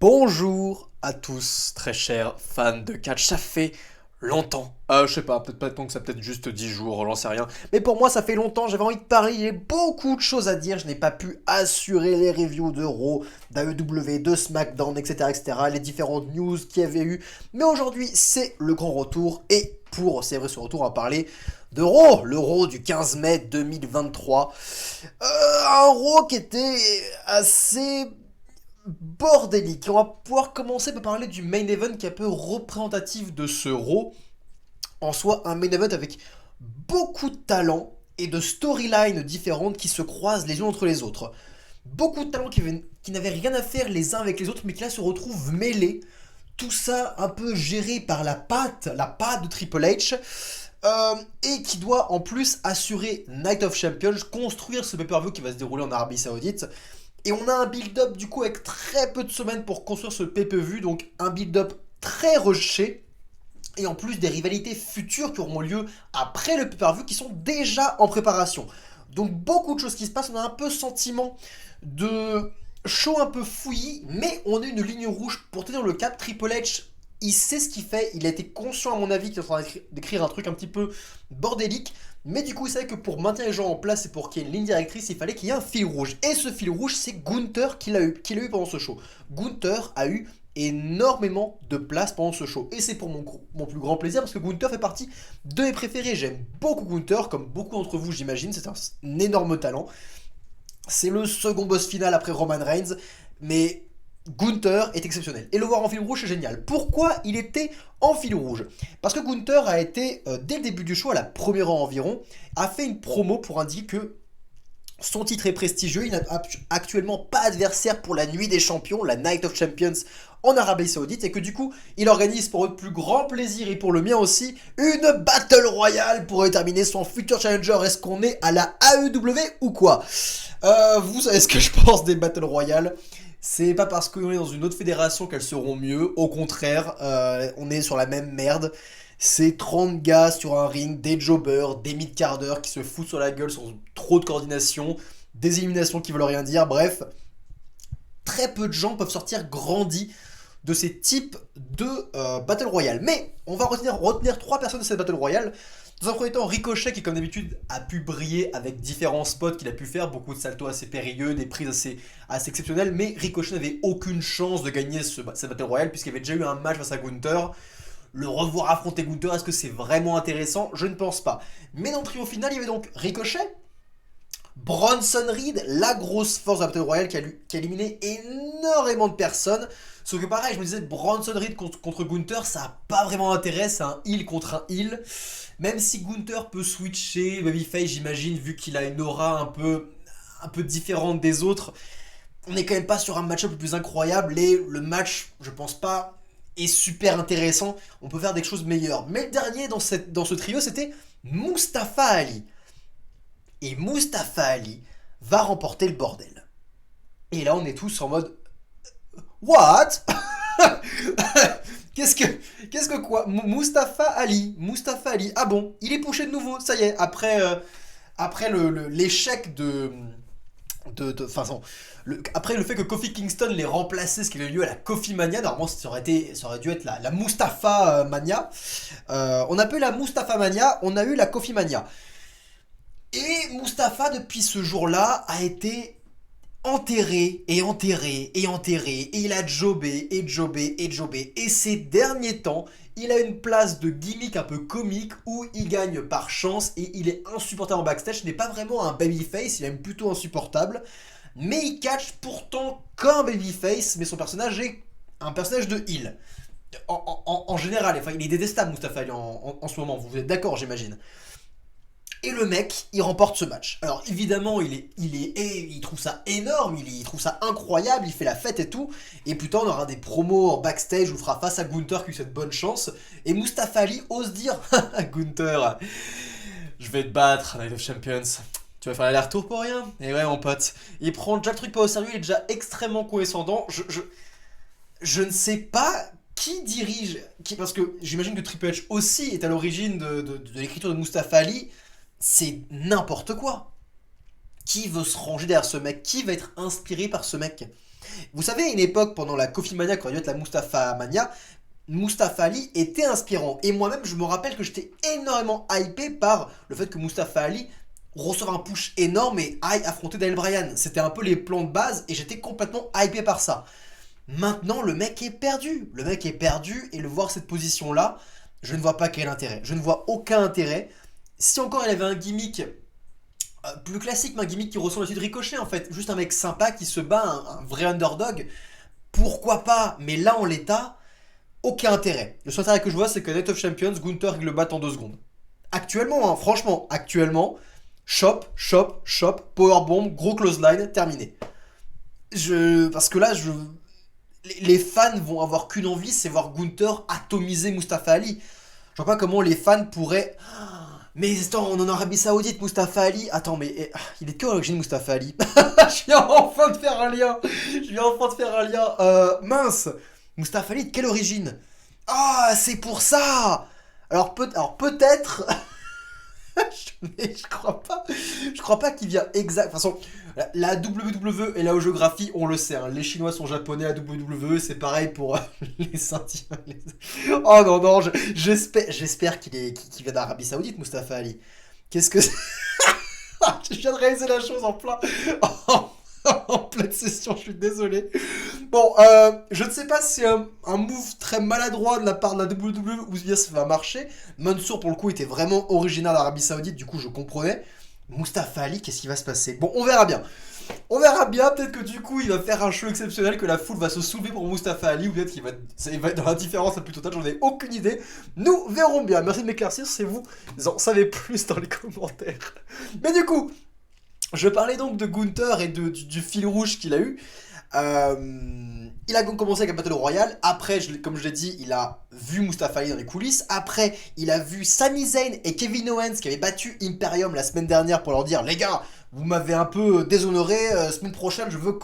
Bonjour à tous, très chers fans de catch. Ça fait longtemps. Je sais pas, peut-être pas tant que ça, peut-être juste 10 jours, j'en sais rien. Mais pour moi, ça fait longtemps, j'avais envie de parler, j'ai beaucoup de choses à dire. Je n'ai pas pu assurer les reviews de Raw, d'AEW, de SmackDown, etc., etc., les différentes news qu'il y avait eu. Mais aujourd'hui, c'est le grand retour. Et pour célébrer ce retour, on va parler de Raw, le Raw du 15 mai 2023. Un Raw qui était assez bordélique. On va pouvoir commencer par parler du main event qui est un peu représentatif de ce Raw. En soi, un main event avec beaucoup de talent et de storylines différentes qui se croisent les unes entre les autres. Beaucoup de talents qui n'avaient rien à faire les uns avec les autres, mais qui là se retrouvent mêlés. Tout ça un peu géré par la patte de Triple H. Et qui doit en plus assurer Night of Champions, construire ce pay-per-view qui va se dérouler en Arabie Saoudite. Et on a un build-up du coup avec très peu de semaines pour construire ce pay-per-view, donc un build-up très rushé. Et en plus des rivalités futures qui auront lieu après le pay-per-view qui sont déjà en préparation. Donc beaucoup de choses qui se passent, on a un peu sentiment de show un peu fouillis, mais on a une ligne rouge pour tenir le cap. Triple H, il sait ce qu'il fait, il a été conscient à mon avis qu'il est en train d'écrire un truc un petit peu bordélique, mais du coup il savait que pour maintenir les gens en place et pour qu'il y ait une ligne directrice, il fallait qu'il y ait un fil rouge. Et ce fil rouge, c'est Gunther qu'il a eu pendant ce show. Gunther a eu énormément de place pendant ce show. Et c'est pour mon plus grand plaisir parce que Gunther fait partie de mes préférés. J'aime beaucoup Gunther, comme beaucoup d'entre vous j'imagine, c'est un énorme talent. C'est le second boss final après Roman Reigns, mais Gunther est exceptionnel. Et le voir en fil rouge, c'est génial. Pourquoi il était en fil rouge? Parce que Gunther a été, dès le début du show, à la première heure environ, a fait une promo pour indiquer que son titre est prestigieux, il n'a actuellement pas d'adversaire pour la nuit des champions, la Night of Champions en Arabie Saoudite, et que du coup, il organise pour votre plus grand plaisir et pour le mien aussi, une Battle Royale pour déterminer son futur challenger. Est-ce qu'on est à la AEW ou quoi? Vous savez ce que je pense des Battle Royale. C'est pas parce qu'on est dans une autre fédération qu'elles seront mieux, au contraire, on est sur la même merde. C'est 30 gars sur un ring, des jobbers, des mid-carders qui se foutent sur la gueule sans trop de coordination, des éliminations qui veulent rien dire, bref. Très peu de gens peuvent sortir grandis de ces types de Battle Royale. Mais on va retenir 3 personnes de cette Battle Royale. Dans un premier temps, Ricochet qui comme d'habitude a pu briller avec différents spots qu'il a pu faire, beaucoup de saltos assez périlleux, des prises assez exceptionnelles, mais Ricochet n'avait aucune chance de gagner cette Battle Royale puisqu'il avait déjà eu un match face à Gunther. Le revoir affronter Gunther, est-ce que c'est vraiment intéressant? Je ne pense pas. Mais dans le trio final, il y avait donc Ricochet, Bronson Reed, la grosse force de la Battle Royale qui a éliminé énormément de personnes. Sauf que pareil, je me disais, Bronson Reed contre Gunther, ça n'a pas vraiment d'intérêt, c'est un heal contre un heal. Même si Gunther peut switcher, Babyface j'imagine, vu qu'il a une aura un peu différente des autres, on n'est quand même pas sur un match-up le plus incroyable et le match, je pense pas, est super intéressant. On peut faire des choses meilleures. Mais le dernier dans ce trio, c'était Mustafa Ali. Et Mustafa Ali va remporter le bordel. Et là, on est tous en mode What? Qu'est-ce que quoi? Mustafa Ali. Ah bon, il est pushé de nouveau, ça y est, après l'échec enfin, après le fait que Kofi Kingston l'ait remplacé, ce qui avait eu lieu à la Kofi Mania, normalement ça aurait dû être la Mustafa Mania. On a pas eu la Mustafa Mania, on a eu la Kofi Mania. Et Mustafa, depuis ce jour-là, a été enterré et enterré et enterré. Et il a jobé et jobé et jobé. Et ces derniers temps, il a une place de gimmick un peu comique où il gagne par chance et il est insupportable en backstage. Ce n'est pas vraiment un babyface, il est même plutôt insupportable. Mais il catch pourtant comme un babyface, mais son personnage est un personnage de heel. En général, enfin, il est détestable Mustafa Ali en ce moment, vous êtes d'accord j'imagine. Et le mec, il remporte ce match. Alors évidemment, il trouve ça énorme, il trouve ça incroyable, il fait la fête et tout. Et plus tard, on aura des promos en backstage où il fera face à Gunther qui lui souhaite bonne chance. Et Mustafa Ali ose dire Gunther, je vais te battre, Night of Champions. Tu vas faire l'aller-retour pour rien? Et ouais, mon pote. Il prend déjà le truc pas au sérieux, il est déjà extrêmement condescendant. Je ne sais pas qui dirige, parce que j'imagine que Triple H aussi est à l'origine de l'écriture de Mustafa Ali. C'est n'importe quoi. Qui veut se ranger derrière ce mec? Qui va être inspiré par ce mec? Vous savez, à une époque, pendant la Coffee Mania, quand il y avait la Mustafa Mania, Mustafa Ali était inspirant. Et moi-même, je me rappelle que j'étais énormément hypé par le fait que Mustafa Ali reçoive un push énorme et aille affronter Daniel Bryan. C'était un peu les plans de base et j'étais complètement hypé par ça. Maintenant, le mec est perdu. Le mec est perdu et le voir cette position-là, je ne vois pas quel intérêt. Je ne vois aucun intérêt. Si encore il avait un gimmick plus classique, mais un gimmick qui ressemble à celui de Ricochet en fait, juste un mec sympa qui se bat, un vrai underdog, pourquoi pas. Mais là, en l'état, aucun intérêt. Le seul intérêt que je vois, c'est que Night of Champions, Gunther, il le bat en 2 secondes. Actuellement, hein, franchement, actuellement, chop, chop, chop, powerbomb, gros close line, terminé. Parce que là, les fans vont avoir qu'une envie, c'est voir Gunther atomiser Mustafa Ali. Je vois pas comment les fans pourraient. Mais attends, on est en Arabie Saoudite, Mustafa Ali. Attends, mais il est de quelle origine, Mustafa Ali? Je viens enfin de faire un lien. Je viens enfin de faire un lien. Mince. Mustafa Ali, de quelle origine? Ah, c'est pour ça. Alors peut-être. Mais je crois pas qu'il vient exact. De toute façon, la WWE et la géographie, on le sait, hein. Les Chinois sont japonais, la WWE, c'est pareil pour les Indiens. Oh non, non, j'espère qu'il vient d'Arabie Saoudite, Mustafa Ali. Qu'est-ce que c'est? Je viens de réaliser la chose en pleine session, je suis désolé. Bon, je ne sais pas si c'est un move très maladroit de la part de la WWE ou bien ça va marcher. Mansour, pour le coup, était vraiment originaire d'Arabie Saoudite, du coup, je comprenais. Mustafa Ali, qu'est-ce qui va se passer? Bon, on verra bien. On verra bien, peut-être que du coup, il va faire un show exceptionnel, que la foule va se soulever pour Mustafa Ali, ou peut-être il va être dans la différence la plus totale, j'en ai aucune idée. Nous verrons bien. Merci de m'éclaircir, c'est vous en savez plus dans les commentaires. Mais du coup, je parlais donc de Gunther et du fil rouge qu'il a eu. Il a commencé avec un Battle Royale. Après, comme je l'ai dit, il a vu Mustafa Ali dans les coulisses. Après, il a vu Sami Zayn et Kevin Owens qui avaient battu Imperium la semaine dernière pour leur dire: les gars, vous m'avez un peu déshonoré. Semaine prochaine, je veux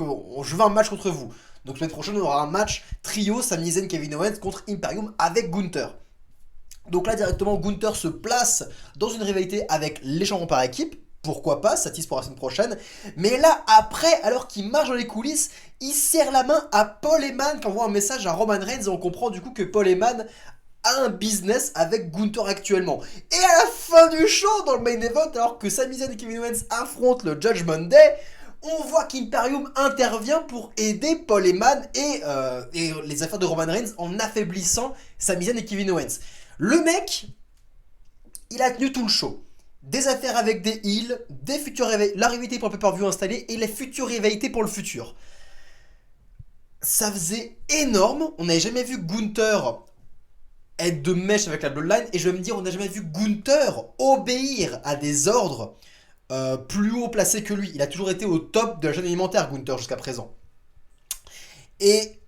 un match contre vous. Donc semaine prochaine, on aura un match trio Sami Zayn, Kevin Owens contre Imperium avec Gunther. Donc là, directement, Gunther se place dans une rivalité avec les champions par équipe. Pourquoi pas, ça tease pour la semaine prochaine. Mais là, après, alors qu'il marche dans les coulisses, il serre la main à Paul Heyman qui envoie un message à Roman Reigns et on comprend du coup que Paul Heyman a un business avec Gunther actuellement. Et à la fin du show, dans le main event, alors que Sami Zayn et Kevin Owens affrontent le Judgment Day, on voit qu'Imperium intervient pour aider Paul Heyman et les affaires de Roman Reigns en affaiblissant Sami Zayn et Kevin Owens. Le mec, il a tenu tout le show. Des affaires avec des heels, des futures la rivalité pour le pay-per-view installée et les futures rivalités pour le futur. Ça faisait énorme. On n'avait jamais vu Gunther être de mèche avec la Bloodline. Et je vais me dire, on n'a jamais vu Gunther obéir à des ordres plus haut placés que lui. Il a toujours été au top de la chaîne alimentaire, Gunther, jusqu'à présent. Et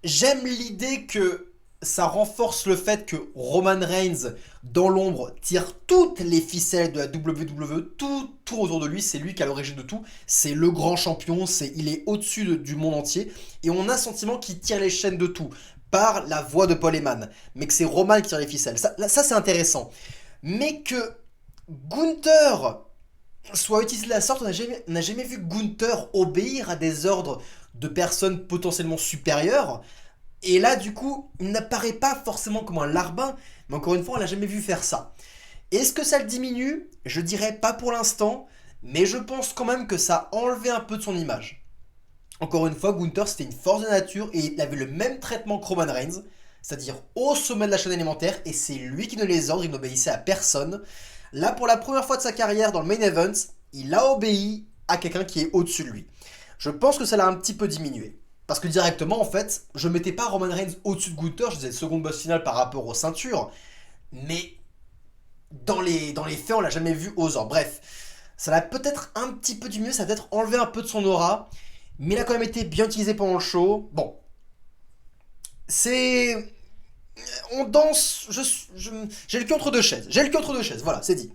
j'aime l'idée que ça renforce le fait que Roman Reigns, dans l'ombre, tire toutes les ficelles de la WWE, tout autour de lui, c'est lui qui est à l'origine de tout, c'est le grand champion, il est au-dessus du monde entier, et on a le sentiment qu'il tire les chaînes de tout, par la voix de Paul Heyman, mais que c'est Roman qui tire les ficelles, ça c'est intéressant. Mais que Gunther soit utilisé de la sorte, on n'a jamais vu Gunther obéir à des ordres de personnes potentiellement supérieures. Et là, du coup, il n'apparaît pas forcément comme un larbin, mais encore une fois, on l'a jamais vu faire ça. Est-ce que ça le diminue? Je dirais pas pour l'instant, mais je pense quand même que ça a enlevé un peu de son image. Encore une fois, Gunther, c'était une force de nature et il avait le même traitement que Roman Reigns, c'est-à-dire au sommet de la chaîne alimentaire, et c'est lui qui donnait les ordres, il n'obéissait à personne. Là, pour la première fois de sa carrière dans le main event, il a obéi à quelqu'un qui est au-dessus de lui. Je pense que ça l'a un petit peu diminué. Parce que directement, en fait, je mettais pas Roman Reigns au-dessus de Gunther, je disais seconde boss finale par rapport aux ceintures, mais dans les faits, on l'a jamais vu aux ordres. Bref, ça l'a peut-être un petit peu diminué, ça a peut-être enlevé un peu de son aura, mais il a quand même été bien utilisé pendant le show. Bon, c'est... On danse... J'ai le cul entre deux chaises. J'ai le cul entre deux chaises, voilà, c'est dit.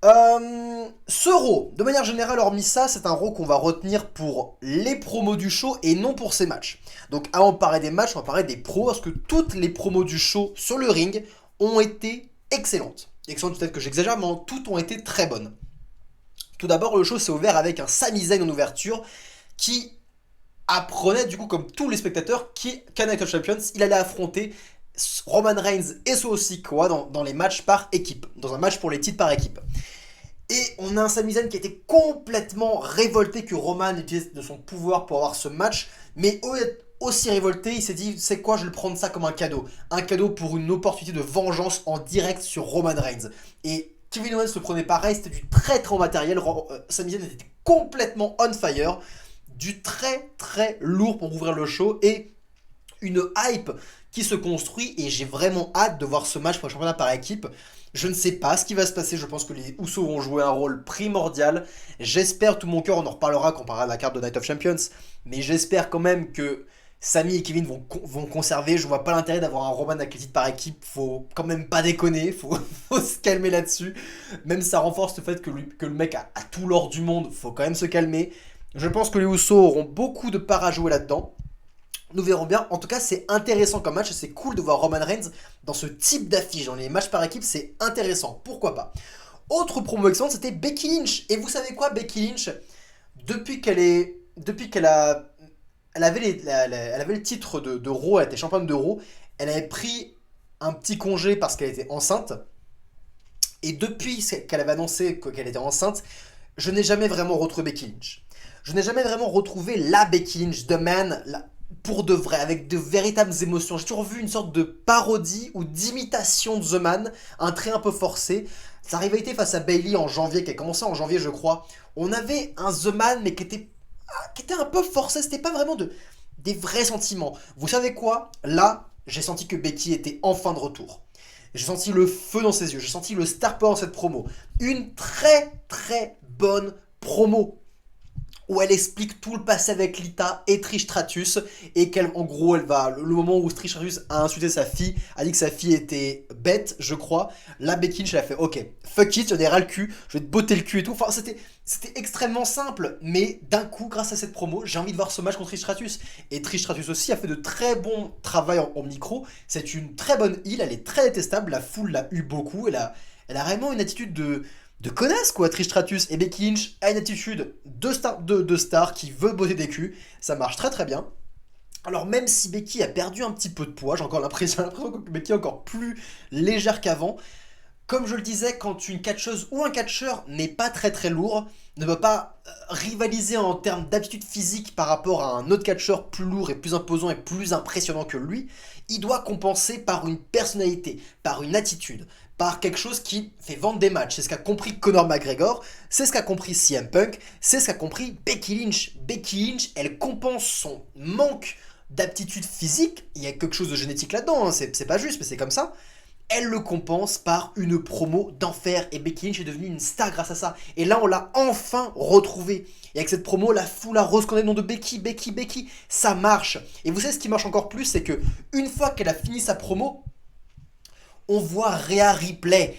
Ce Raw, de manière générale, hormis ça, c'est un Raw qu'on va retenir pour les promos du show et non pour ses matchs. Donc avant de parler des matchs, on va parler des pros, parce que toutes les promos du show sur le ring ont été excellentes. Excellentes, peut-être que j'exagère, mais toutes ont été très bonnes. Tout d'abord, le show s'est ouvert avec un Sami Zayn en ouverture qui apprenait du coup comme tous les spectateurs qu'à Night of Champions, il allait affronter Roman Reigns et Solo Sikoa dans les matchs par équipe, dans un match pour les titres par équipe. Et on a un Sami Zayn qui était complètement révolté que Roman utilise de son pouvoir pour avoir ce match, mais aussi révolté, il s'est dit, c'est quoi, je vais prendre ça comme un cadeau. Un cadeau pour une opportunité de vengeance en direct sur Roman Reigns. Et Kevin Owens se prenait pareil, c'était du très très matériel, Sami Zayn était complètement on fire, du très très lourd pour ouvrir le show, et une hype qui se construit, et j'ai vraiment hâte de voir ce match pour le championnat par équipe. Je ne sais pas ce qui va se passer, je pense que les Usos vont jouer un rôle primordial. J'espère tout mon cœur, on en reparlera quand on parlera de la carte de Night of Champions, mais j'espère quand même que Sami et Kevin vont conserver. Je vois pas l'intérêt d'avoir un Roman avec les titres par équipe, faut quand même pas déconner, faut se calmer là-dessus. Même ça renforce le fait que le mec a tout l'or du monde, faut quand même se calmer. Je pense que les Usos auront beaucoup de part à jouer là-dedans. Nous verrons bien. En tout cas, c'est intéressant comme match. C'est cool de voir Roman Reigns dans ce type d'affiche. Dans les matchs par équipe, c'est intéressant. Pourquoi pas. Autre promo excellente, c'était Becky Lynch. Et vous savez quoi, Becky Lynch, depuis qu'elle a... Elle avait, elle avait le titre de Raw, elle était championne de Raw. Elle avait pris un petit congé parce qu'elle était enceinte. Et depuis qu'elle avait annoncé qu'elle était enceinte, je n'ai jamais vraiment retrouvé Becky Lynch. Je n'ai jamais vraiment retrouvé la Becky Lynch, The Man, pour de vrai, avec de véritables émotions. J'ai toujours vu une sorte de parodie ou d'imitation de The Man, un trait un peu forcé. Sa rivalité face à Bayley en janvier, qui a commencé en janvier je crois, on avait un The Man mais qui était un peu forcé, c'était pas vraiment des vrais sentiments. Vous savez quoi? Là, j'ai senti que Becky était enfin de retour. J'ai senti le feu dans ses yeux, j'ai senti le star power dans cette promo. Une très très bonne promo où elle explique tout le passé avec Lita et Trish Stratus, et qu'en gros elle va, le moment où Trish Stratus a insulté sa fille, a dit que sa fille était bête je crois, la Becky Lynch elle a fait ok, fuck it, j'en ai ras le cul, je vais te botter le cul et tout, enfin c'était extrêmement simple, mais d'un coup grâce à cette promo j'ai envie de voir ce match contre Trish Stratus, et Trish Stratus aussi a fait de très bons travail en micro, c'est une très bonne heel, elle est très détestable, la foule l'a eu beaucoup, elle a vraiment une attitude de connasse quoi, Trish Stratus, et Becky Lynch a une attitude de star qui veut botter des culs, ça marche très très bien. Alors même si Becky a perdu un petit peu de poids, j'ai encore l'impression que Becky est encore plus légère qu'avant, comme je le disais, quand une catcheuse ou un catcheur n'est pas très très lourd, ne peut pas rivaliser en termes d'aptitude physique par rapport à un autre catcheur plus lourd et plus imposant et plus impressionnant que lui, il doit compenser par une personnalité, par une attitude, par quelque chose qui fait vendre des matchs. C'est ce qu'a compris Conor McGregor, c'est ce qu'a compris CM Punk, c'est ce qu'a compris Becky Lynch. Becky Lynch, elle compense son manque d'aptitude physique, il y a quelque chose de génétique là-dedans, hein, c'est pas juste, mais c'est comme ça. Elle le compense par une promo d'enfer, et Becky Lynch est devenue une star grâce à ça. Et là, on l'a enfin retrouvée. Et avec cette promo, la foule a reconnaît le nom de Becky, Becky, Becky. Ça marche. Et vous savez ce qui marche encore plus, c'est que une fois qu'elle a fini sa promo, on voit Rhea Ripley,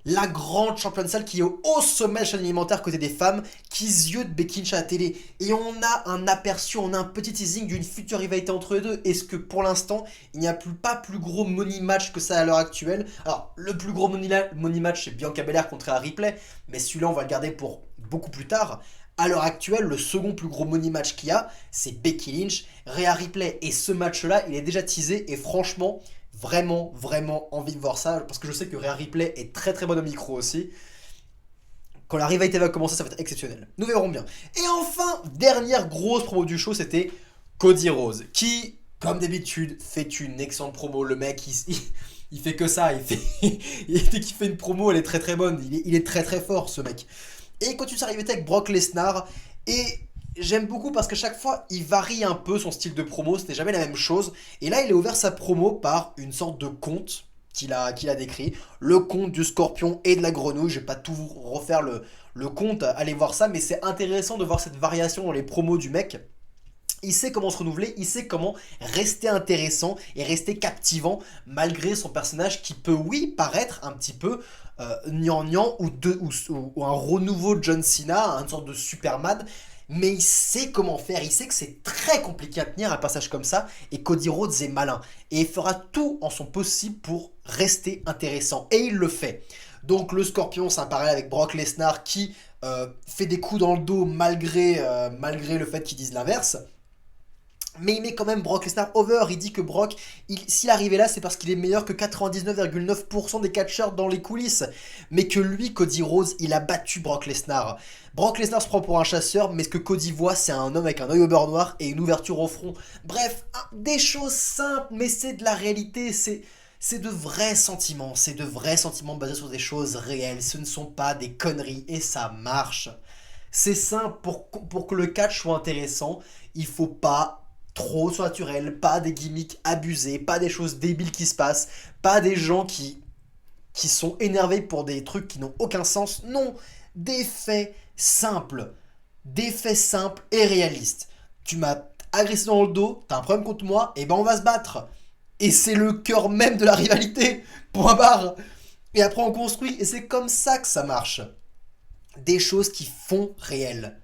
la grande championne salle qui est au sommet de la chaîne alimentaire côté des femmes, qui ziote Becky Lynch à la télé. Et on a un aperçu, on a un petit teasing d'une future rivalité entre les deux. Est-ce que pour l'instant, il n'y a pas plus gros money match que ça à l'heure actuelle? Alors, le plus gros money match, c'est Bianca Belair contre Rhea Ripley, mais celui-là, on va le garder pour beaucoup plus tard. À l'heure actuelle, le second plus gros money match qu'il y a, c'est Becky Lynch, Rhea Ripley. Et ce match-là, il est déjà teasé, et franchement, vraiment, vraiment envie de voir ça, parce que je sais que Rhea Ripley est très très bonne au micro aussi. Quand la rivalité va commencer, ça va être exceptionnel. Nous verrons bien. Et enfin, dernière grosse promo du show, c'était Cody Rhodes, qui, comme d'habitude, fait une excellente promo. Le mec, il fait que ça. Dès qu'il fait une promo, elle est très très bonne. Il est très très fort, ce mec. Et quand tu s'est arrivé avec Brock Lesnar, et j'aime beaucoup parce que chaque fois, il varie un peu son style de promo, c'était jamais la même chose. Et là, il a ouvert sa promo par une sorte de conte qu'il a décrit. Le conte du scorpion et de la grenouille. Je vais pas tout refaire le conte, allez voir ça, mais c'est intéressant de voir cette variation dans les promos du mec. Il sait comment se renouveler, il sait comment rester intéressant et rester captivant malgré son personnage qui peut, oui, paraître un petit peu gnangnan ou un renouveau de John Cena, une sorte de Superman, mais il sait comment faire, il sait que c'est très compliqué à tenir un passage comme ça, et Cody Rhodes est malin, et il fera tout en son possible pour rester intéressant, et il le fait. Donc le Scorpion, c'est un parallèle avec Brock Lesnar qui fait des coups dans le dos malgré le fait qu'ils disent l'inverse. Mais il met quand même Brock Lesnar over. Il dit que Brock, s'il arrivait là, c'est parce qu'il est meilleur que 99,9% des catcheurs dans les coulisses. Mais que lui, Cody Rhodes, il a battu Brock Lesnar. Brock Lesnar se prend pour un chasseur, mais ce que Cody voit, c'est un homme avec un œil au beurre noir et une ouverture au front. Bref, des choses simples, mais c'est de la réalité. C'est de vrais sentiments. C'est de vrais sentiments basés sur des choses réelles. Ce ne sont pas des conneries et ça marche. C'est simple, pour que le catch soit intéressant, il faut pas trop surnaturel, pas des gimmicks abusés, pas des choses débiles qui se passent, pas des gens qui sont énervés pour des trucs qui n'ont aucun sens. Non, des faits simples. Des faits simples et réalistes. Tu m'as agressé dans le dos, t'as un problème contre moi, et ben on va se battre. Et c'est le cœur même de la rivalité. Point barre. Et après on construit, et c'est comme ça que ça marche. Des choses qui font réel.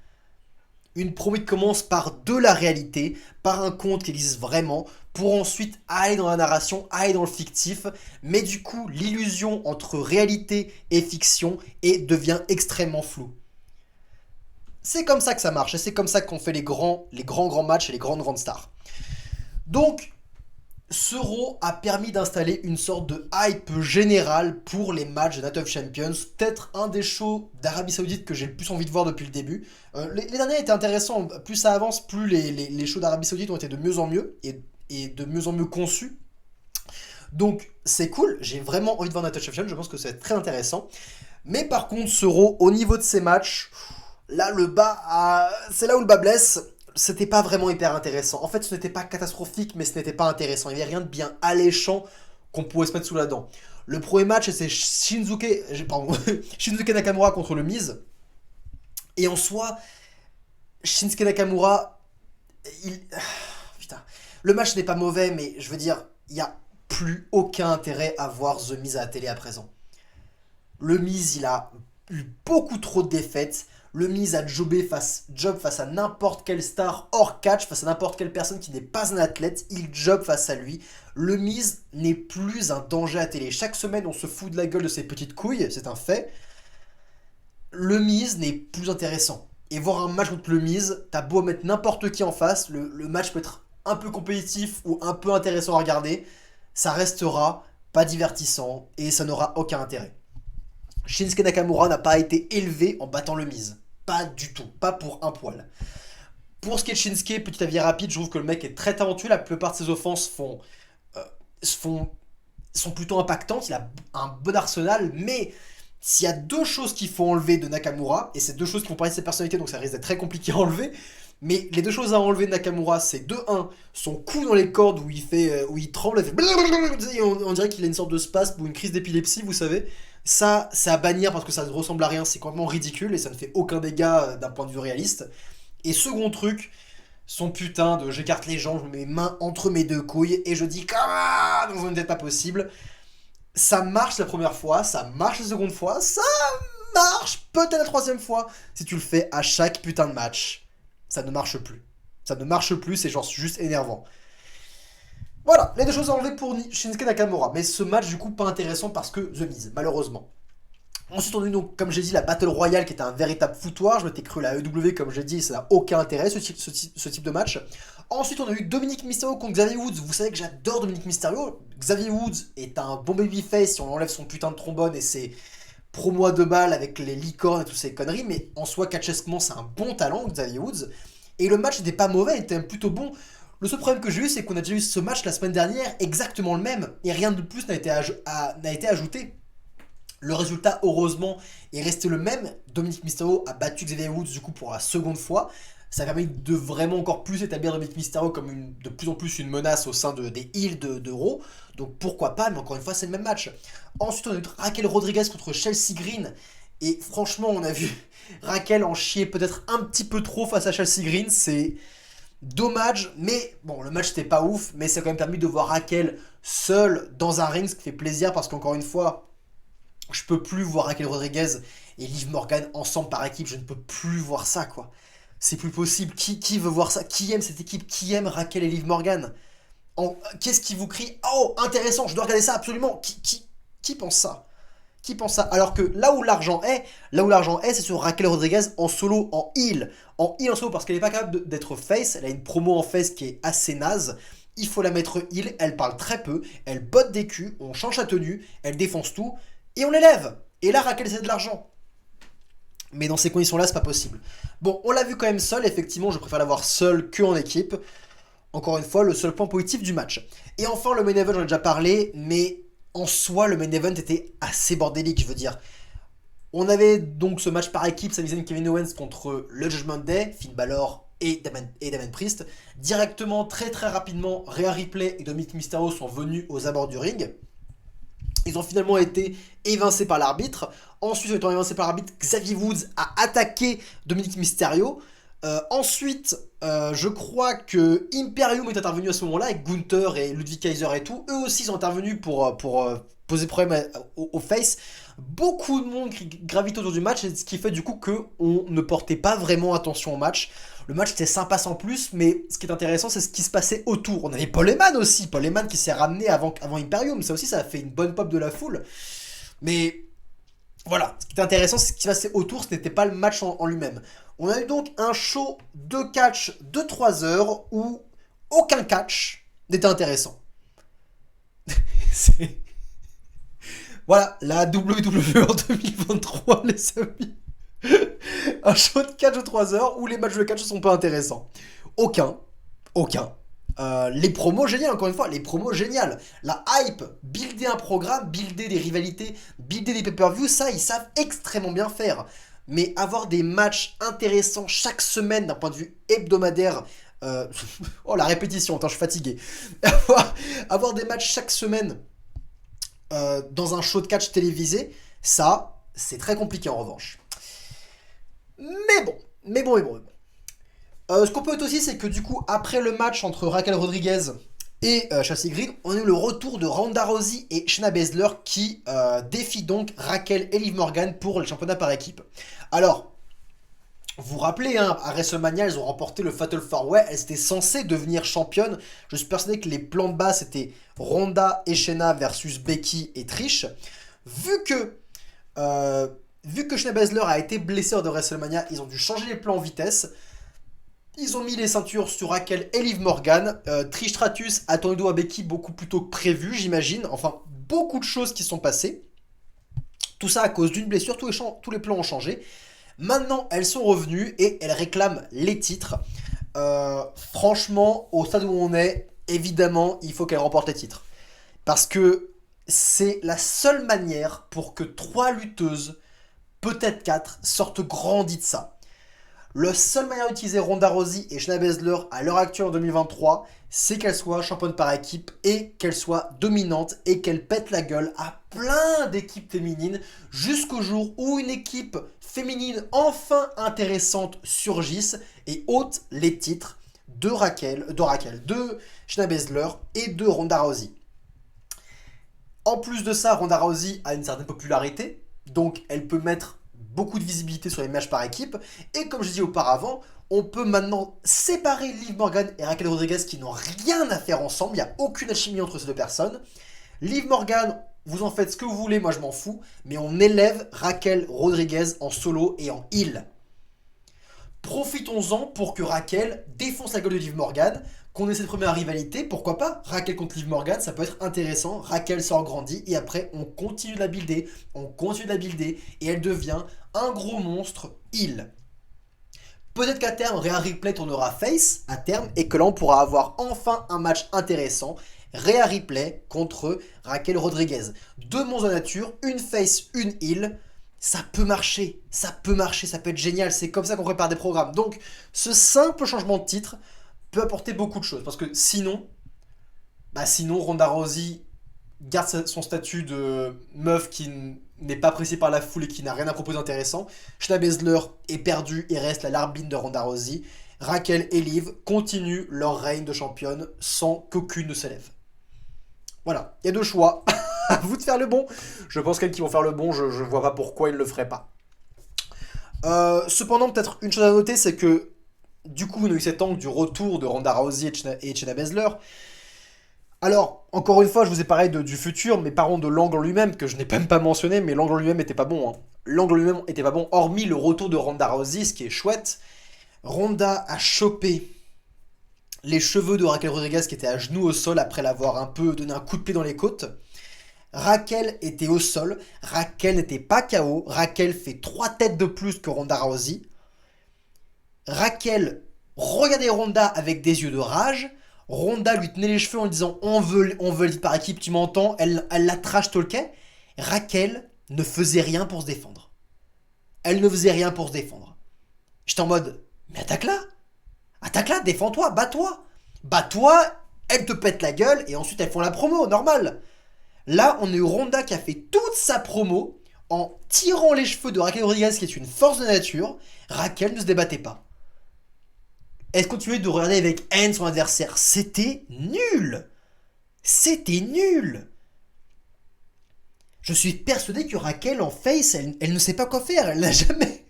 Une promo qui commence par de la réalité, par un conte qui existe vraiment, pour ensuite aller dans la narration, aller dans le fictif, mais du coup l'illusion entre réalité et fiction devient extrêmement floue. C'est comme ça que ça marche, et c'est comme ça qu'on fait les grands matchs et les grandes stars. Donc, ce Raw a permis d'installer une sorte de hype générale pour les matchs de Night of Champions. Peut-être un des shows d'Arabie Saoudite que j'ai le plus envie de voir depuis le début. Les derniers étaient intéressants. Plus ça avance, plus les shows d'Arabie Saoudite ont été de mieux en mieux et de mieux en mieux conçus. Donc c'est cool. J'ai vraiment envie de voir Night of Champions. Je pense que ça va être très intéressant. Mais par contre, ce Raw, au niveau de ses matchs, là, c'est là où le bas blesse. C'était pas vraiment hyper intéressant. En fait, ce n'était pas catastrophique, mais ce n'était pas intéressant. Il n'y avait rien de bien alléchant qu'on pouvait se mettre sous la dent. Le premier match, c'est Shinsuke Nakamura contre le Miz. Et en soi, Shinsuke Nakamura, putain. Le match n'est pas mauvais, mais je veux dire, il n'y a plus aucun intérêt à voir The Miz à la télé à présent. Le Miz, il a eu beaucoup trop de défaites. Le Miz a job face à n'importe quelle star hors catch, face à n'importe quelle personne qui n'est pas un athlète, il job face à lui. Le Miz n'est plus un danger à télé. Chaque semaine, on se fout de la gueule de ses petites couilles, c'est un fait. Le Miz n'est plus intéressant. Et voir un match contre le Miz, t'as beau mettre n'importe qui en face, le match peut être un peu compétitif ou un peu intéressant à regarder, ça restera pas divertissant et ça n'aura aucun intérêt. Shinsuke Nakamura n'a pas été élevé en battant le Miz. Pas du tout, pas pour un poil. Pour ce qui est de Shinsuke, petit avis rapide, je trouve que le mec est très talentueux. La plupart de ses offenses sont plutôt impactantes. Il a un bon arsenal, mais s'il y a deux choses qu'il faut enlever de Nakamura, et c'est deux choses qui vont parler de sa personnalité, donc ça risque d'être très compliqué à enlever, mais les deux choses à enlever de Nakamura, c'est de 1, son coup dans les cordes où il tremble, on dirait qu'il a une sorte de spasme ou une crise d'épilepsie, vous savez. Ça, c'est à bannir parce que ça ne ressemble à rien, c'est complètement ridicule et ça ne fait aucun dégât d'un point de vue réaliste. Et second truc, son putain de j'écarte les jambes, je mets mes mains entre mes deux couilles et je dis comment dans une tête pas possible. Ça marche la première fois, ça marche la seconde fois, ça marche peut-être la troisième fois si tu le fais à chaque putain de match. Ça ne marche plus. Ça ne marche plus, c'est genre juste énervant. Voilà, les deux choses à enlever pour Shinsuke Nakamura. Mais ce match, du coup, pas intéressant parce que The Miz, malheureusement. Ensuite, on a eu donc, comme j'ai dit, la Battle Royale qui était un véritable foutoir. Je m'étais cru la AEW, comme j'ai dit, ça n'a aucun intérêt ce type de match. Ensuite, on a eu Dominic Mysterio contre Xavier Woods. Vous savez que j'adore Dominic Mysterio. Xavier Woods est un bon babyface si on enlève son putain de trombone et ses promos à 2 balles avec les licornes et toutes ces conneries. Mais en soi, catchesquement, c'est un bon talent, Xavier Woods. Et le match n'était pas mauvais, il était même plutôt bon. Le seul problème que j'ai eu, c'est qu'on a déjà eu ce match la semaine dernière, exactement le même, et rien de plus n'a été ajouté. Le résultat, heureusement, est resté le même. Dominic Mysterio a battu Xavier Woods du coup pour la seconde fois. Ça a permis de vraiment encore plus établir Dominic Mysterio comme de plus en plus une menace au sein des heels de Raw. Donc pourquoi pas, mais encore une fois, c'est le même match. Ensuite, on a eu Raquel Rodriguez contre Chelsea Green. Et franchement, on a vu Raquel en chier peut-être un petit peu trop face à Chelsea Green. C'est dommage, mais bon, le match n'était pas ouf, mais ça a quand même permis de voir Raquel seule dans un ring, ce qui fait plaisir parce qu'encore une fois, je peux plus voir Raquel Rodriguez et Liv Morgan ensemble par équipe, je ne peux plus voir ça, quoi. C'est plus possible. Qui veut voir ça? Qui aime cette équipe? Qui aime Raquel et Liv Morgan? Qu'est-ce qui vous crie? Oh, intéressant, je dois regarder ça absolument. Qui pense ça? Qui pense ça? Alors que là où l'argent est, c'est sur Raquel Rodriguez en solo, en heal. En heal en solo parce qu'elle n'est pas capable d'être face. Elle a une promo en face qui est assez naze. Il faut la mettre heal. Elle parle très peu. Elle botte des culs. On change sa tenue. Elle défonce tout. Et on l'élève. Et là, Raquel, c'est de l'argent. Mais dans ces conditions-là, c'est pas possible. Bon, on l'a vu quand même seul. Effectivement, je préfère l'avoir seul que en équipe. Encore une fois, le seul point positif du match. Et enfin, le main event, j'en ai déjà parlé, mais en soi, le main event était assez bordélique, je veux dire. On avait donc ce match par équipe, Sami Zayn, Kevin Owens contre le Judgment Day, Finn Balor et Damien Priest. Directement, très très rapidement, Rhea Ripley et Dominic Mysterio sont venus aux abords du ring. Ils ont finalement été évincés par l'arbitre. Ensuite, étant évincés par l'arbitre, Xavier Woods a attaqué Dominic Mysterio. Ensuite, je crois que Imperium est intervenu à ce moment-là avec Gunther et Ludwig Kaiser et tout. Eux aussi sont intervenus pour poser problème au face. Beaucoup de monde gravite autour du match, ce qui fait du coup qu'on ne portait pas vraiment attention au match. Le match était sympa sans plus, mais ce qui est intéressant, c'est ce qui se passait autour. On avait Paul Heyman aussi, Paul Heyman qui s'est ramené avant Imperium. Ça aussi, ça a fait une bonne pop de la foule. Mais voilà, ce qui est intéressant, c'est ce qui se passait autour, ce n'était pas le match en lui-même. On a eu donc un show de catch de 3 heures où aucun catch n'était intéressant. C'est... Voilà, la WWE en 2023, les amis. Un show de catch de 3 heures où les matchs de catch ne sont pas intéressants. Aucun. Aucun. Les promos géniales, encore une fois, les promos géniales. La hype, builder un programme, builder des rivalités, builder des pay-per-views, ça, ils savent extrêmement bien faire. Mais avoir des matchs intéressants chaque semaine d'un point de vue hebdomadaire, oh la répétition, attends, je suis fatigué. Avoir des matchs chaque semaine dans un show de catch télévisé, ça, c'est très compliqué en revanche. Mais bon. Ce qu'on peut être aussi, c'est que du coup, après le match entre Raquel Rodriguez et Chelsea Green, on a eu le retour de Ronda Rousey et Shayna Baszler qui défient donc Raquel et Liv Morgan pour le championnat par équipe. Alors, vous vous rappelez, hein, à WrestleMania, elles ont remporté le Fatal 4-Way, elles étaient censées devenir championnes. Je suis persuadé que les plans de base, c'était Ronda et Shayna versus Becky et Trish. Vu que Shayna Baszler a été blessée lors de WrestleMania, ils ont dû changer les plans en vitesse. Ils ont mis les ceintures sur Raquel et Liv Morgan. Trish Stratus a tourné le dos à Becky beaucoup plus tôt que prévu, j'imagine. Enfin, beaucoup de choses qui sont passées. Tout ça à cause d'une blessure, tous les plans ont changé. Maintenant, elles sont revenues et elles réclament les titres. Franchement, au stade où on est, évidemment, il faut qu'elles remportent les titres. Parce que c'est la seule manière pour que 3 lutteuses, peut-être 4, sortent grandies de ça. La seule manière d'utiliser Ronda Rousey et Shayna Baszler à l'heure actuelle en 2023, c'est qu'elles soient championnes par équipe et qu'elles soient dominantes et qu'elles pètent la gueule à plein d'équipes féminines jusqu'au jour où une équipe féminine enfin intéressante surgisse et ôte les titres de Shayna Baszler et de Ronda Rousey. En plus de ça, Ronda Rousey a une certaine popularité, donc elle peut mettre beaucoup de visibilité sur les matchs par équipe. Et comme je disais auparavant, on peut maintenant séparer Liv Morgan et Raquel Rodriguez qui n'ont rien à faire ensemble. Il n'y a aucune alchimie entre ces deux personnes. Liv Morgan, vous en faites ce que vous voulez, moi je m'en fous. Mais on élève Raquel Rodriguez en solo et en heel. Profitons-en pour que Raquel défonce la gueule de Liv Morgan, qu'on ait cette première rivalité, pourquoi pas. Raquel contre Liv Morgan, ça peut être intéressant. Raquel sort grandie et après on continue de la builder, et elle devient un gros monstre heel. Peut-être qu'à terme, Rhea Ripley tournera face à terme et que là on pourra avoir enfin un match intéressant. Rhea Ripley contre Raquel Rodriguez. Deux monstres de nature, une face, une heel. Ça peut marcher, ça peut être génial. C'est comme ça qu'on prépare des programmes. Donc ce simple changement de titre peut apporter beaucoup de choses. Parce que sinon Ronda Rousey garde son statut de meuf qui n'est pas appréciée par la foule et qui n'a rien à proposer d'intéressant. Shayna Baszler est perdue et reste la larbine de Ronda Rousey. Raquel et Liv continuent leur règne de championne sans qu'aucune ne s'élève. Voilà, il y a deux choix. À vous de faire le bon. Je pense qu'elles qui vont faire le bon, je vois pas pourquoi ils le feraient pas. Cependant, peut-être une chose à noter, c'est que du coup, on a eu cet angle du retour de Ronda Rousey et Shayna Baszler. Alors, encore une fois, je vous ai parlé du futur, mais parlons de l'angle en lui-même, que je n'ai même pas mentionné, mais l'angle en lui-même était pas bon, hein. L'angle en lui-même était pas bon, hormis le retour de Ronda Rousey, ce qui est chouette. Ronda a chopé les cheveux de Raquel Rodriguez qui était à genoux au sol après l'avoir un peu donné un coup de pied dans les côtes. Raquel était au sol, Raquel n'était pas KO, Raquel fait 3 têtes de plus que Ronda Rousey. Raquel regardait Ronda avec des yeux de rage. Ronda lui tenait les cheveux en disant on veut le par équipe, tu m'entends. Elle la trash talkait. Raquel ne faisait rien pour se défendre. Elle ne faisait rien pour se défendre. J'étais en mode mais attaque-la. Attaque-la, défends-toi, bats-toi. Bats-toi, elle te pète la gueule et ensuite elles font la promo, normal. Là, on a eu Ronda qui a fait toute sa promo en tirant les cheveux de Raquel Rodriguez qui est une force de nature. Raquel ne se débattait pas. Elle continuait de regarder avec haine son adversaire. C'était nul. C'était nul. Je suis persuadé que Raquel en face, elle ne sait pas quoi faire. Elle n'a jamais...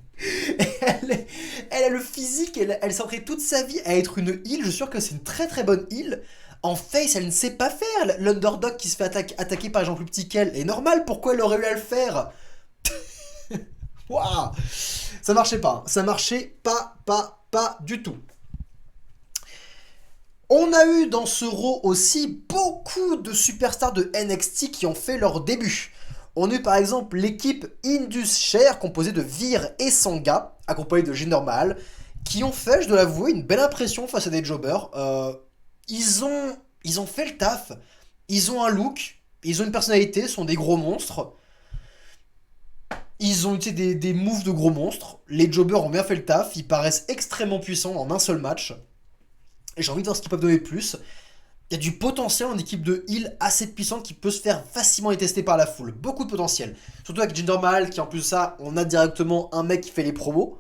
Elle a le physique, elle s'entraîne toute sa vie à être une heal. Je suis sûr que c'est une très très bonne heal. En face, elle ne sait pas faire. L'underdog qui se fait attaquer par les gens plus petits qu'elle est normal. Pourquoi elle aurait eu à le faire? Waouh. Ça marchait pas. Ça marchait pas du tout. On a eu dans ce Raw aussi beaucoup de superstars de NXT qui ont fait leur début. On a eu par exemple l'équipe Indus Sher composée de Veer et Sangha, accompagnée de Jinder Mahal, qui ont fait, je dois l'avouer, une belle impression face à des jobbers. Ils ont fait le taf, ils ont un look, ils ont une personnalité, sont des gros monstres. Ils ont utilisé des moves de gros monstres. Les jobbers ont bien fait le taf, ils paraissent extrêmement puissants en un seul match. Et j'ai envie de voir ce qu'ils peuvent donner de plus. Il y a du potentiel en équipe de heal assez puissante qui peut se faire facilement détester par la foule. Beaucoup de potentiel. Surtout avec Jinder Mahal qui en plus de ça, on a directement un mec qui fait les promos.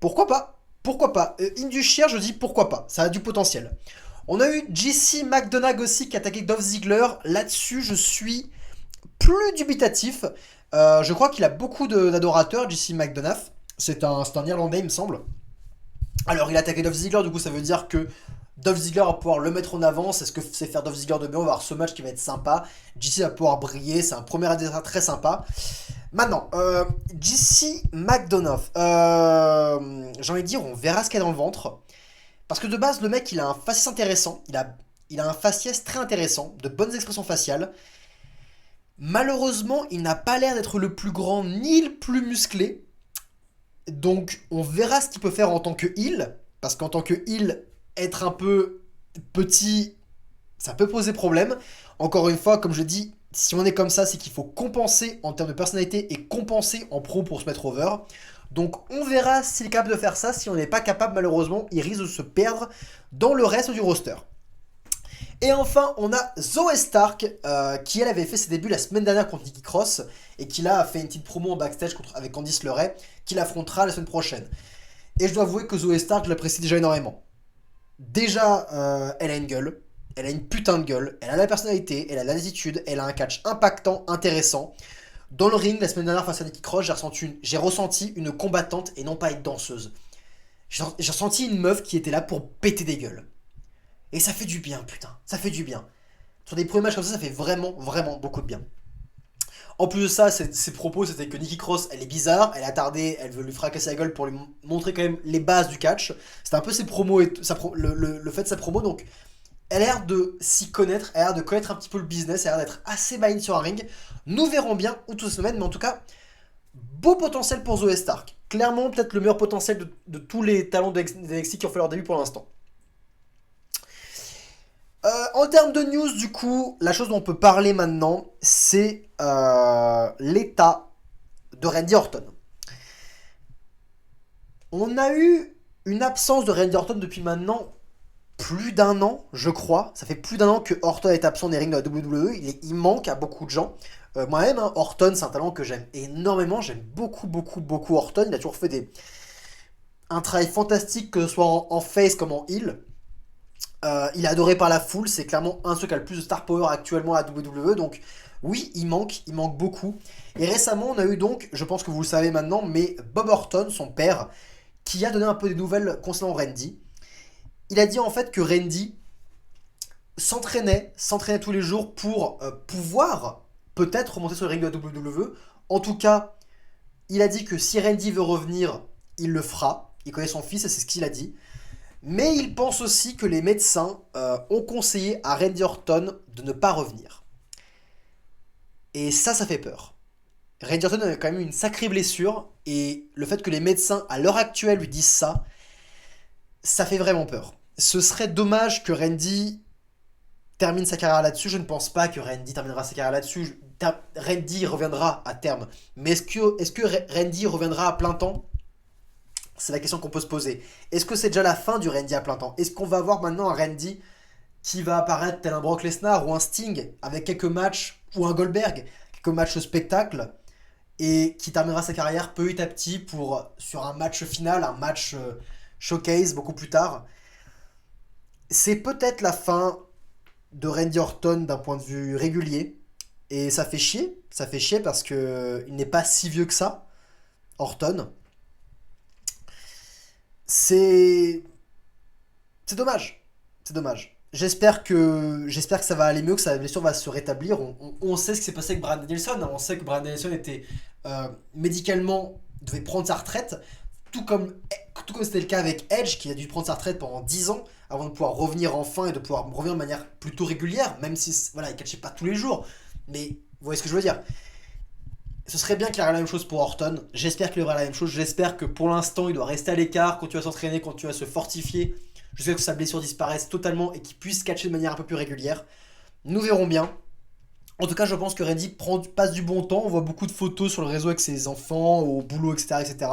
Pourquoi pas? Pourquoi pas? Indus Sher, je dis pourquoi pas. Ça a du potentiel. On a eu JC McDonagh aussi qui a attaqué Dolph Ziggler. Là-dessus, je suis plus dubitatif. Je crois qu'il a beaucoup d'adorateurs, JC McDonagh. C'est un Irlandais, il me semble. Alors, il a attaqué Dolph Ziggler, du coup, ça veut dire que Dolph Ziggler va pouvoir le mettre en avant. C'est ce que c'est faire Dolph Ziggler de bien. On va avoir ce match qui va être sympa. JC va pouvoir briller. C'est un premier adversaire très sympa. Maintenant, JC McDonagh. J'ai envie de dire, on verra ce qu'il y a dans le ventre. Parce que de base, le mec, il a un faciès intéressant. Il a un faciès très intéressant. De bonnes expressions faciales. Malheureusement, il n'a pas l'air d'être le plus grand ni le plus musclé. Donc, on verra ce qu'il peut faire en tant que heal. Parce qu'en tant que heal, être un peu petit, ça peut poser problème. Encore une fois, comme je dis, si on est comme ça, c'est qu'il faut compenser en termes de personnalité et compenser en pro pour se mettre over. Donc, on verra s'il est capable de faire ça. Si on n'est pas capable, malheureusement, il risque de se perdre dans le reste du roster. Et enfin, on a Zoey Stark, qui elle avait fait ses débuts la semaine dernière contre Nikki Cross, et qui là a fait une petite promo en backstage avec Candice LeRae, qui l'affrontera la semaine prochaine. Et je dois avouer que Zoey Stark, je l'apprécie déjà énormément. Déjà, elle a une gueule, elle a une putain de gueule, elle a la personnalité, elle a l'attitude, elle a un catch impactant, intéressant. Dans le ring, la semaine dernière face à Nikki Cross, j'ai ressenti une combattante et non pas une danseuse. J'ai ressenti une meuf qui était là pour péter des gueules. Et ça fait du bien, putain. Ça fait du bien. Sur des premiers matchs comme ça fait vraiment, vraiment beaucoup de bien. En plus de ça, ses propos, c'était que Nikki Cross, elle est bizarre, elle est attardée, elle veut lui fracasser la gueule pour lui montrer quand même les bases du catch. C'était un peu ses promos et le fait de sa promo. Donc, elle a l'air de s'y connaître, elle a l'air de connaître un petit peu le business, elle a l'air d'être assez maligne sur un ring. Nous verrons bien où tout se mène, mais en tout cas, beau potentiel pour Zoey Stark. Clairement, peut-être le meilleur potentiel de tous les talents de NXT qui ont fait leur début pour l'instant. En termes de news, du coup, la chose dont on peut parler maintenant, c'est l'état de Randy Orton. On a eu une absence de Randy Orton depuis maintenant plus d'un an, je crois. Ça fait plus d'un an que Orton est absent des rings de la WWE. Il manque à beaucoup de gens. Moi-même, hein, Orton, c'est un talent que j'aime énormément. J'aime beaucoup, beaucoup, beaucoup Orton. Il a toujours fait un travail fantastique, que ce soit en face comme en heel. Il est adoré par la foule, c'est clairement un de ceux qui a le plus de star power actuellement à la WWE, donc oui, il manque beaucoup. Et récemment, on a eu donc, je pense que vous le savez maintenant, mais Bob Orton, son père, qui a donné un peu des nouvelles concernant Randy. Il a dit en fait que Randy s'entraînait tous les jours pour pouvoir peut-être remonter sur le ring de la WWE. En tout cas, il a dit que si Randy veut revenir, il le fera. Il connaît son fils et c'est ce qu'il a dit. Mais il pense aussi que les médecins ont conseillé à Randy Orton de ne pas revenir. Et ça fait peur. Randy Orton a quand même eu une sacrée blessure. Et le fait que les médecins, à l'heure actuelle, lui disent ça, ça fait vraiment peur. Ce serait dommage que Randy termine sa carrière là-dessus. Je ne pense pas que Randy terminera sa carrière là-dessus. Randy reviendra à terme. Mais est-ce que Randy reviendra à plein temps? C'est la question qu'on peut se poser. Est-ce que c'est déjà la fin du Randy à plein temps? Est-ce qu'on va avoir maintenant un Randy qui va apparaître tel un Brock Lesnar ou un Sting avec quelques matchs, ou un Goldberg, quelques matchs spectacle, et qui terminera sa carrière petit à petit sur un match final, un match showcase beaucoup plus tard? C'est peut-être la fin de Randy Orton d'un point de vue régulier. Et ça fait chier. Ça fait chier parce que il n'est pas si vieux que ça, Orton. C'est. C'est dommage. C'est dommage. J'espère que ça va aller mieux, que sa blessure va se rétablir. On sait ce qui s'est passé avec Bryan Danielson, hein. On sait que Bryan Danielson était médicalement devait prendre sa retraite, tout comme c'était le cas avec Edge, qui a dû prendre sa retraite pendant 10 ans avant de pouvoir revenir enfin et de pouvoir revenir de manière plutôt régulière, même si voilà, il catchait pas tous les jours. Mais vous voyez ce que je veux dire? Ce serait bien qu'il arrive la même chose pour Orton. J'espère qu'il aura la même chose. J'espère que pour l'instant, il doit rester à l'écart, continuer à s'entraîner, continuer à se fortifier, jusqu'à ce que sa blessure disparaisse totalement et qu'il puisse catcher de manière un peu plus régulière. Nous verrons bien. En tout cas, je pense que Randy passe du bon temps. On voit beaucoup de photos sur le réseau avec ses enfants, au boulot, etc. etc.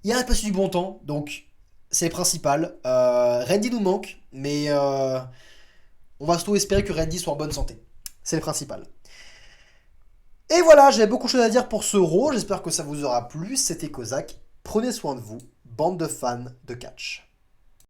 Il a passé du bon temps, donc c'est le principal. Randy nous manque, mais on va surtout espérer que Randy soit en bonne santé. C'est le principal. Et voilà, j'avais beaucoup de choses à dire pour ce Raw. J'espère que ça vous aura plu. C'était Kozak. Prenez soin de vous, bande de fans de catch.